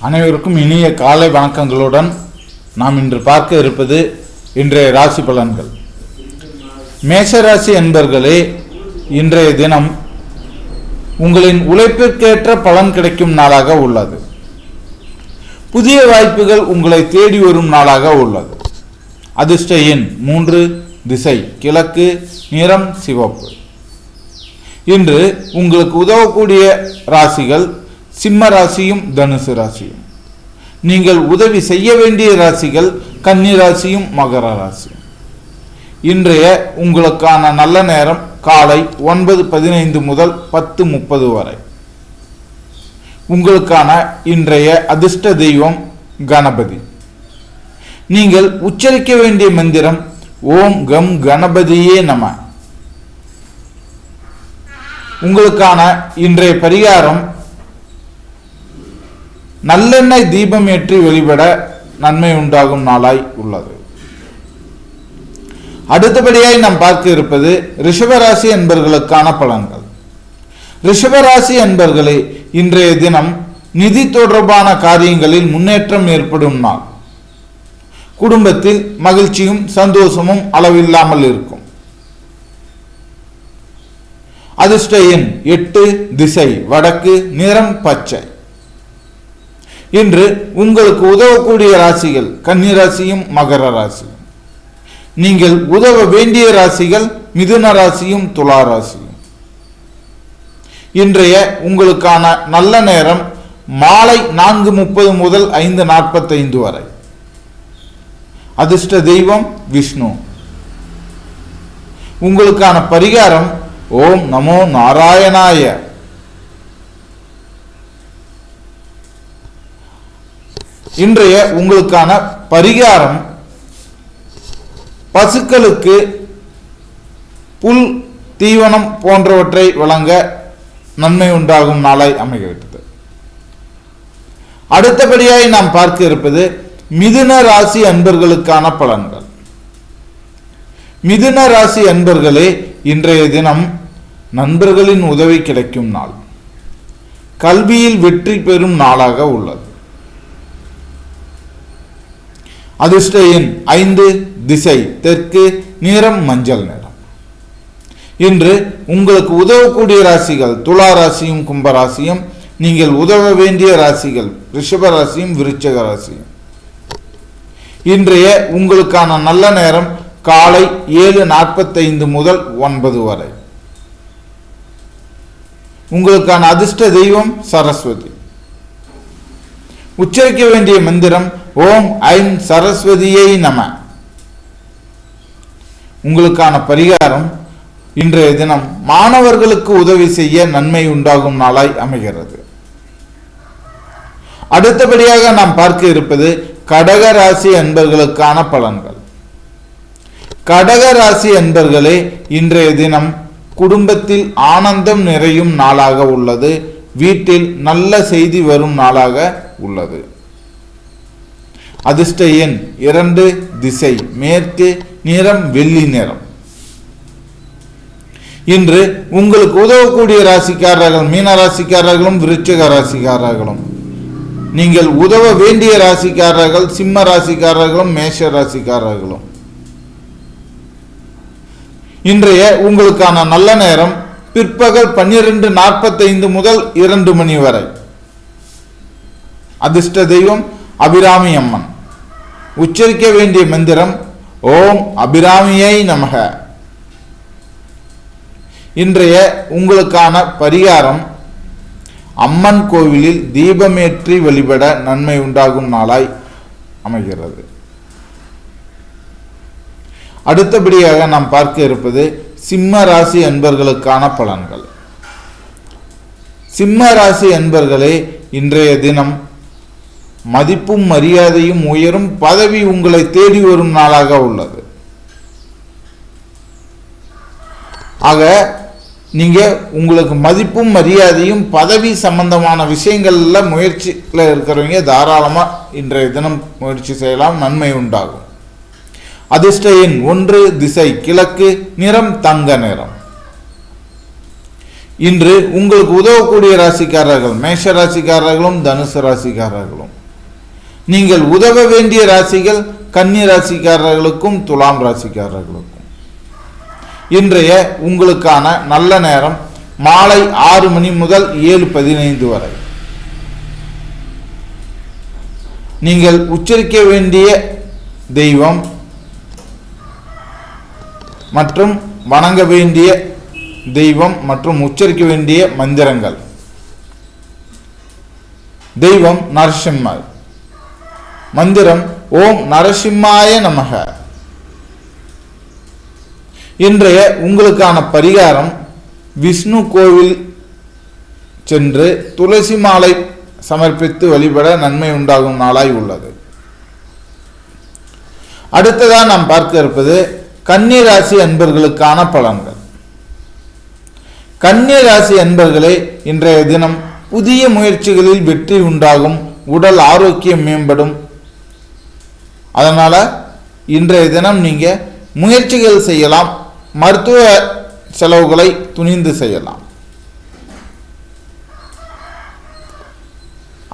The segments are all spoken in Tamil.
அனைவருக்கும் இனிய காலை வணக்கங்களுடன் நாம் இன்று பார்க்க இருப்பது இன்றைய ராசி பலன்கள். மேஷராசி என்பர்களே, இன்றைய தினம் உங்களின் உழைப்பிற்கேற்ற பலன் கிடைக்கும் நாளாக உள்ளது. புதிய வாய்ப்புகள் உங்களை தேடி வரும் நாளாக உள்ளது. அதிர்ஷ்ட எண் 3, திசை கிழக்கு, நிறம் சிவப்பு. இன்று உங்களுக்கு உதவக்கூடிய ராசிகள் சிம்ம ராசியும் தனுசு ராசியும். நீங்கள் உதவி செய்ய வேண்டிய ராசிகள் கன்னி ராசியும் மகர ராசியும். இன்றைய உங்களுக்கான நல்ல நேரம் காலை 9:15 முதல் 10:30 வரை. உங்களுக்கான இன்றைய அதிர்ஷ்ட தெய்வம் கணபதி. நீங்கள் உச்சரிக்க வேண்டிய மந்திரம் ஓம் கம் கணபதியே நம. உங்களுக்கான இன்றைய பரிகாரம் நல்லெண்ணெய் தீபம் ஏற்றி வழிபட நன்மை உண்டாகும் நாளாய் உள்ளது. அடுத்தபடியாய் நாம் பார்க்க இருப்பது ரிஷபராசி என்பர்களுக்கான பலன்கள். ரிஷபராசி என்பர்களே, இன்றைய தினம் நிதி தொடர்பான காரியங்களில் முன்னேற்றம் ஏற்படும் நாள். குடும்பத்தில் மகிழ்ச்சியும் சந்தோஷமும் அளவில்லாமல் இருக்கும். அதிர்ஷ்ட எண் 8, திசை வடக்கு, நிறம் பச்சை. இன்று உங்களுக்கு உதவக்கூடிய ராசிகள் கன்னி ராசியும் மகர ராசியும். நீங்கள் உதவ வேண்டிய ராசிகள் மிதுன ராசியும் துலா ராசியும். இன்றைய உங்களுக்கான நல்ல நேரம் மாலை 4:30 முதல் 5:45 வரை. அதிர்ஷ்ட தெய்வம் விஷ்ணு. உங்களுக்கான பரிகாரம் ஓம் நமோ நாராயணாய. இன்றைய உங்களுக்கான பரிகாரம் பசுக்களுக்கு புல் தீவனம் போன்றவற்றை வழங்க நன்மை உண்டாகும் நாளாய் அமைகிறது. அடுத்தபடியாய் நாம் பார்க்க இருப்பது மிதுன ராசி அன்பர்களுக்கான பலன்கள். மிதுன ராசி அன்பர்களே, இன்றைய தினம் நண்பர்களின் உதவி கிடைக்கும் நாள். கல்வியில் வெற்றி பெறும் நாளாக உள்ளது. அதிர்ஷ்ட எண் 5, திசை தெற்கு, நிறம் மஞ்சள் நிறம். இன்று உங்களுக்கு உதவக்கூடிய ராசிகள் துலா ராசியும் கும்பராசியும். நீங்கள் உதவ வேண்டிய ராசிகள் ரிஷப ராசியும் விருச்சிக ராசியும். இன்றைய உங்களுக்கான நல்ல நேரம் காலை 7:45 முதல் 9 வரை. உங்களுக்கான அதிர்ஷ்ட தெய்வம் சரஸ்வதி. உச்சரிக்க வேண்டிய மந்திரம் ஓம் ஐம் சரஸ்வதியை நம. உங்களுக்கான பரிகாரம் இன்றைய தினம் மாணவர்களுக்கு உதவி செய்ய நன்மை உண்டாகும் நாளாய் அமைகிறது. அடுத்தபடியாக நாம் பார்க்க இருப்பது கடக ராசி அன்பர்களுக்கான பலன்கள். கடக ராசி அன்பர்களே, இன்றைய தினம் குடும்பத்தில் ஆனந்தம் நிறையும் நாளாக உள்ளது. வீட்டில் நல்ல செய்தி வரும் நாளாக உள்ளது. அதிர்ஷ்ட எண் 2, திசை மேற்கு, நிறம் வெள்ளி நிறம். இன்று உங்களுக்கு உதவக்கூடிய ராசிக்காரர்கள் மீன ராசிக்காரர்களும் விருச்சிக ராசிக்காரர்களும். நீங்கள் உதவ வேண்டிய ராசிக்காரர்கள் சிம்ம ராசிக்காரர்களும் மேஷ ராசிக்காரர்களும். இன்றைய உங்களுக்கான நல்ல நேரம் பிற்பகல் 12:45 முதல் 2 மணி வரை. அதிர்ஷ்ட தெய்வம் அபிராமி அம்மன். உச்சரிக்க வேண்டிய மந்திரம் ஓம் அபிராமியை நமக. இன்றைய உங்களுக்கான பரிகாரம் அம்மன் கோவிலில் தீபமேற்றி வழிபட நன்மை உண்டாகும் நாளாய் அமைகிறது. அடுத்தபடியாக நாம் பார்க்க இருப்பது சிம்ம ராசி அன்பர்களுக்கான பலன்கள். சிம்ம ராசி அன்பர்களே, இன்றைய தினம் மதிப்பும் மரியாதையும் உயரும். பதவி உங்களை தேடி வரும் நாளாக உள்ளது. ஆக நீங்க உங்களுக்கு மதிப்பும் மரியாதையும் பதவி சம்பந்தமான விஷயங்கள்ல முயற்சியில் இருக்கிறவங்க தாராளமா இன்றைய தினம் முயற்சி செய்யலாம், நன்மை உண்டாகும். அதிர்ஷ்ட எண் 1, திசை கிழக்கு, நிறம் தங்க நிறம். இன்று உங்களுக்கு உதவக்கூடிய ராசிக்காரர்கள் மேஷ ராசிக்காரர்களும் தனுசு ராசிக்காரர்களும். நீங்கள் உதவ வேண்டிய ராசிகள் கன்னி ராசிக்காரர்களுக்கும் துலாம் ராசிக்காரர்களுக்கும். இன்றைய உங்களுக்கான நல்ல நேரம் மாலை 6 மணி முதல் 7:15 வரை. நீங்கள் உச்சரிக்க வேண்டிய தெய்வம் மற்றும் வணங்க வேண்டிய தெய்வம் மற்றும் உச்சரிக்க வேண்டிய மந்திரங்கள். தெய்வம் நரசிம்மர். மந்திரம் ஓம் நரசிம்மாய நமக. இன்றைய உங்களுக்கான பரிகாரம் விஷ்ணு கோவில் சென்று துளசி மாலை சமர்ப்பித்து வழிபட நன்மை உண்டாகும் நாளாய் உள்ளது. அடுத்ததாக நாம் பார்க்க இருப்பது கன்னி ராசி அன்பர்களுக்கான பலன்கள். கன்னி ராசி அன்பர்களே, இன்றைய தினம் புதிய முயற்சிகளில் வெற்றி உண்டாகும், உடல் ஆரோக்கியம் மேம்படும். அதனால இன்றைய தினம் நீங்க முயற்சிகள் செய்யலாம், மருத்துவ செலவுகளை துணிந்து செய்யலாம்.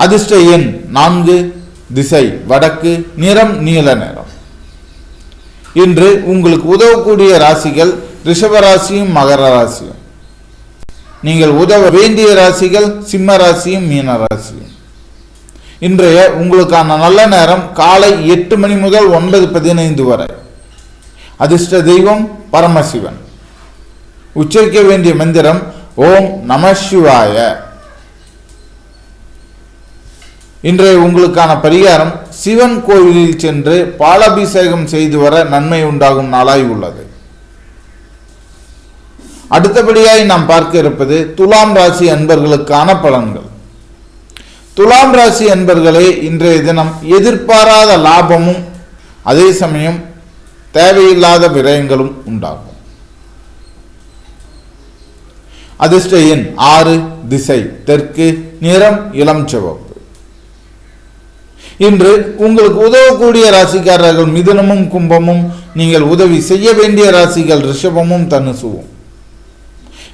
அதிர்ஷ்ட எண் 4, திசை வடக்கு, நிறம் நீல நிறம். இன்று உங்களுக்கு உதவக்கூடிய ராசிகள் ரிஷபராசியும் மகர ராசியும். நீங்கள் உதவ வேண்டிய ராசிகள் சிம்ம ராசியும் மீன ராசியும். இன்றைய உங்களுக்கான நல்ல நேரம் காலை 8 மணி முதல் 9:15 வரை. அதிர்ஷ்ட தெய்வம் பரமசிவன். உச்சரிக்க வேண்டிய மந்திரம் ஓம் நம சிவாய. இன்றைய உங்களுக்கான பரிகாரம் சிவன் கோவிலில் சென்று பாலாபிஷேகம் செய்து வர நன்மை உண்டாகும் நாளாய் உள்ளது. அடுத்தபடியாய் நாம் பார்க்க இருப்பது துலாம் ராசி அன்பர்களுக்கான பலன்கள். துலாம் ராசி அன்பர்களே, இன்றைய தினம் எதிர்பாராத லாபமும் அதே சமயம் தேவையில்லாத விரயங்களும் உண்டாகும். அதிர்ஷ்ட எண் 6, திசை தெற்கு, நிறம் இளம் சிவப்பு. இன்று உங்களுக்கு உதவக்கூடிய ராசிக்காரர்கள் மிதுனமும் கும்பமும். நீங்கள் உதவி செய்ய வேண்டிய ராசிகள் ரிஷபமும் தனுசுவும்.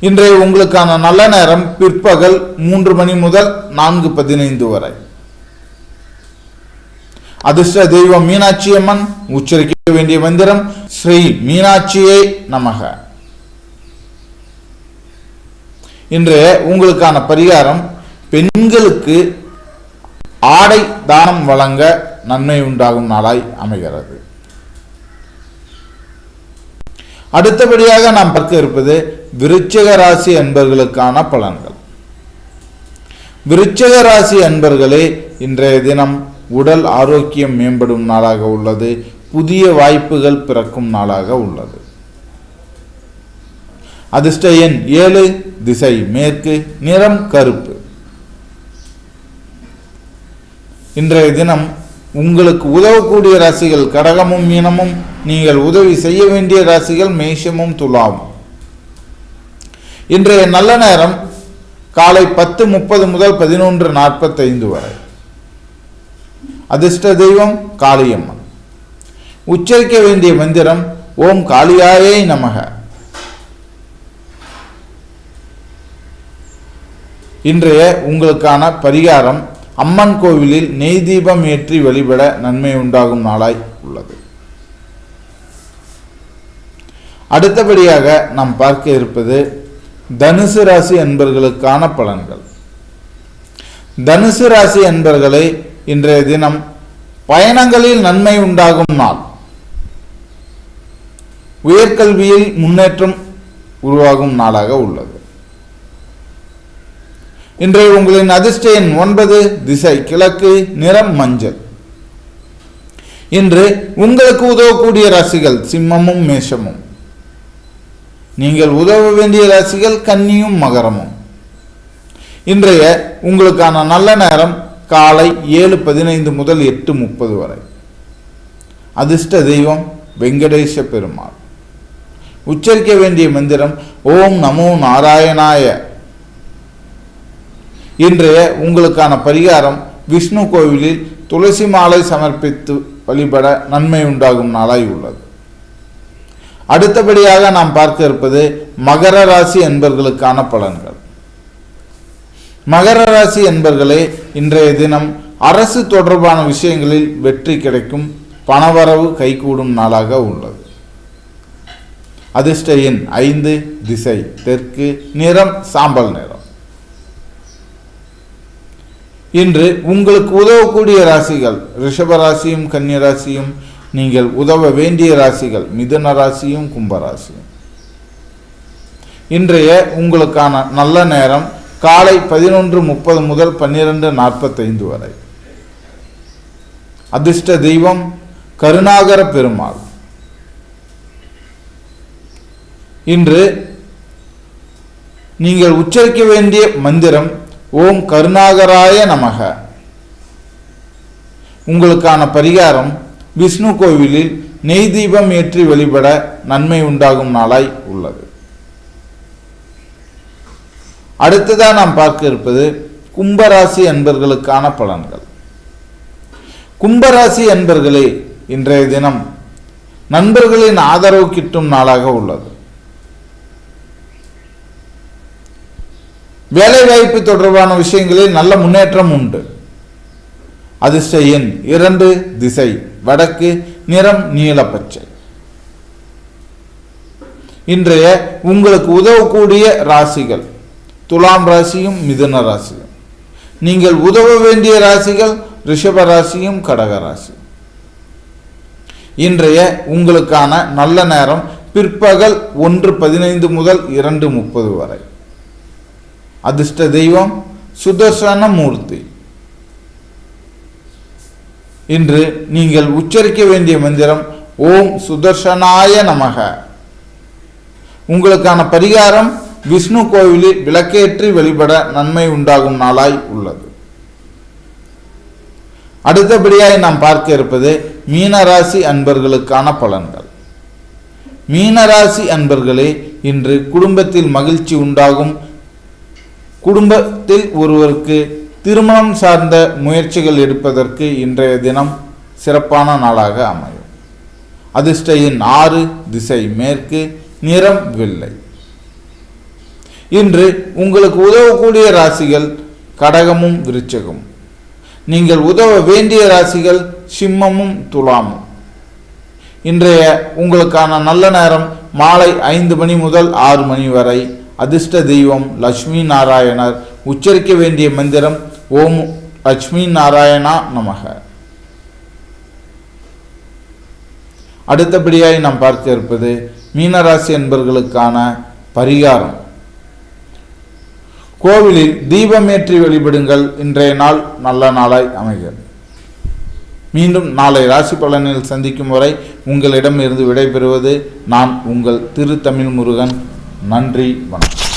இன்றைய உங்களுக்கான நல்ல நேரம் பிற்பகல் 3 மணி முதல் 4:15 வரை. அதிர்ஷ்ட தெய்வம் மீனாட்சி அம்மன். உச்சரிக்க வேண்டிய மந்திரம் ஸ்ரீ மீனாட்சியே நமக. இன்றைய உங்களுக்கான பரிகாரம் பெண்களுக்கு ஆடை தானம் வழங்க நன்மை உண்டாகும் நாளாய் அமைகிறது. அடுத்தபடியாக நாம் பார்க்க இருப்பது விருச்சிக ராசி அன்பர்களுக்கான பலன்கள். விருச்சிக ராசி அன்பர்களே, இன்றைய தினம் உடல் ஆரோக்கியம் மேம்படும் நாளாக உள்ளது. புதிய வாய்ப்புகள் பிறக்கும் நாளாக உள்ளது. அதிர்ஷ்ட எண் 7, திசை மேற்கு, நிறம் கருப்பு. இன்றைய தினம் உங்களுக்கு உதவக்கூடிய ராசிகள் கடகமும் மீனமும். நீங்கள் உதவி செய்ய வேண்டிய ராசிகள் மேஷமும் துலாமும். இன்றைய நல்ல நேரம் காலை 10:30 முதல் 11:45 வரை. அதிர்ஷ்ட தெய்வம் காளியம்மன். உச்சரிக்க வேண்டிய மந்திரம் ஓம் காளியாயே நமக. இன்றைய உங்களுக்கான பரிகாரம் அம்மன் கோவிலில் நெய் தீபம் ஏற்றி வழிபட நன்மை உண்டாகும் நாளாய் உள்ளது. அடுத்தபடியாக நாம் பார்க்க இருப்பது தனுசு ராசி அன்பர்களுக்கான பலன்கள். தனுசு ராசி அன்பர்களே, இன்றைய தினம் பயணங்களில் நன்மை உண்டாகும் நாள். உயர்கல்வியில் முன்னேற்றம் உருவாகும் நாளாக உள்ளது. இன்றைய உங்களின் அதிர்ஷ்ட எண் 9, திசை கிழக்கு, நிறம் மஞ்சள். இன்று உங்களுக்கு உதவக்கூடிய ராசிகள் சிம்மமும் மேஷமும். நீங்கள் உதவ வேண்டிய ராசிகள் கன்னியும் மகரமும். இன்றைய உங்களுக்கான நல்ல நேரம் காலை 7:15 முதல் 8:30 வரை. அதிர்ஷ்ட தெய்வம் வெங்கடேச பெருமாள். உச்சரிக்க வேண்டிய மந்திரம் ஓம் நமோ நாராயணாய. இன்றைய உங்களுக்கான பரிகாரம் விஷ்ணு கோவிலில் துளசி மாலை சமர்ப்பித்து வழிபட நன்மை உண்டாகும் நாளாய் உள்ளது. அடுத்தபடியாக நாம் பார்க்க இருப்பது மகர ராசி அன்பர்களுக்கான பலன்கள். மகர ராசி என்பர்களே, இன்றைய தினம் அரசு தொடர்பான விஷயங்களில் வெற்றி கிடைக்கும், பணவரவு கைகூடும் நாளாக உள்ளது. அதிர்ஷ்ட எண் 5, திசை தெற்கு, நிறம் சாம்பல் நிறம். இன்று உங்களுக்கு உதவக்கூடிய ராசிகள் ரிஷப ராசியும் கன்னியா ராசியும். நீங்கள் உதவ வேண்டிய ராசிகள் மிதுன ராசியும் கும்பராசியும். இன்றைய உங்களுக்கான நல்ல நேரம் காலை 11:30 முதல் 12:45 வரை. அதிர்ஷ்ட தெய்வம் கருணாகர பெருமாள். இன்று நீங்கள் உச்சரிக்க வேண்டிய மந்திரம் ஓம் கருணாகராய நமக. உங்களுக்கான பரிகாரம் விஷ்ணு கோவிலில் நெய் தீபம் ஏற்றி வழிபட நன்மை உண்டாகும் நாளாய் உள்ளது. அடுத்ததாக நாம் பார்க்க இருப்பது கும்பராசி அன்பர்களுக்கான பலன்கள். கும்பராசி அன்பர்களே, இன்றைய தினம் நண்பர்களின் ஆதரவு கிட்டும் நாளாக உள்ளது. வேலைவாய்ப்பு தொடர்பான விஷயங்களில் நல்ல முன்னேற்றம் உண்டு. அதிர்ஷ்ட எண் 2, திசை வடக்கு, நிறம் நீல பச்சை. இன்றைய உங்களுக்கு உதவக்கூடிய ராசிகள் துலாம் ராசியும் மிதுன ராசியும். நீங்கள் உதவ வேண்டிய ராசிகள் ரிஷப ராசியும் கடக ராசியும். இன்றைய உங்களுக்கான நல்ல நேரம் பிற்பகல் 1:15 முதல் 2:30 வரை. அதிர்ஷ்ட தெய்வம் சுதர்சன மூர்த்தி. இன்று நீங்கள் உச்சரிக்க வேண்டிய மந்திரம் ஓம் சுதர்சனாய நமக. உங்களுக்கான பரிகாரம் விஷ்ணு கோவிலில் விளக்கேற்றி வழிபட நன்மை உண்டாகும் நாளாய் உள்ளது. அடுத்தபடியாய் நாம் பார்க்க இருப்பது மீனராசி அன்பர்களுக்கான பலன்கள். மீனராசி அன்பர்களே, இன்று குடும்பத்தில் மகிழ்ச்சி உண்டாகும். குடும்பத்தில் ஒருவருக்கு திருமணம் சார்ந்த முயற்சிகள் எடுப்பதற்கு இன்றைய தினம் சிறப்பான நாளாக அமையும். அதிர்ஷ்ட எண் 6, திசை மேற்கு, நிறம் வெள்ளை. இன்று உங்களுக்கு உதவக்கூடிய ராசிகள் கடகமும் விருச்சகமும். நீங்கள் உதவ வேண்டிய ராசிகள் சிம்மமும் துலாமும். இன்றைய உங்களுக்கான நல்ல நேரம் மாலை 5 மணி முதல் 6 மணி வரை. அதிர்ஷ்ட தெய்வம் லட்சுமி நாராயணர். உச்சரிக்க வேண்டிய மந்திரம் ஓம் லட்சுமி நாராயணா நமக. அடுத்தபடியாய் நாம் பார்க்க இருப்பது மீனராசி என்பர்களுக்கான பரிகாரம். கோவிலில் தீபமேற்றி வழிபடுங்கள். இன்றைய நாள் நல்ல நாளாய் அமைகிறது. மீண்டும் நாளை ராசி பலனில் சந்திக்கும் வரை உங்களிடம் இருந்து விடைபெறுவது நான் உங்கள் திரு தமிழ் முருகன். நன்றி, வணக்கம்.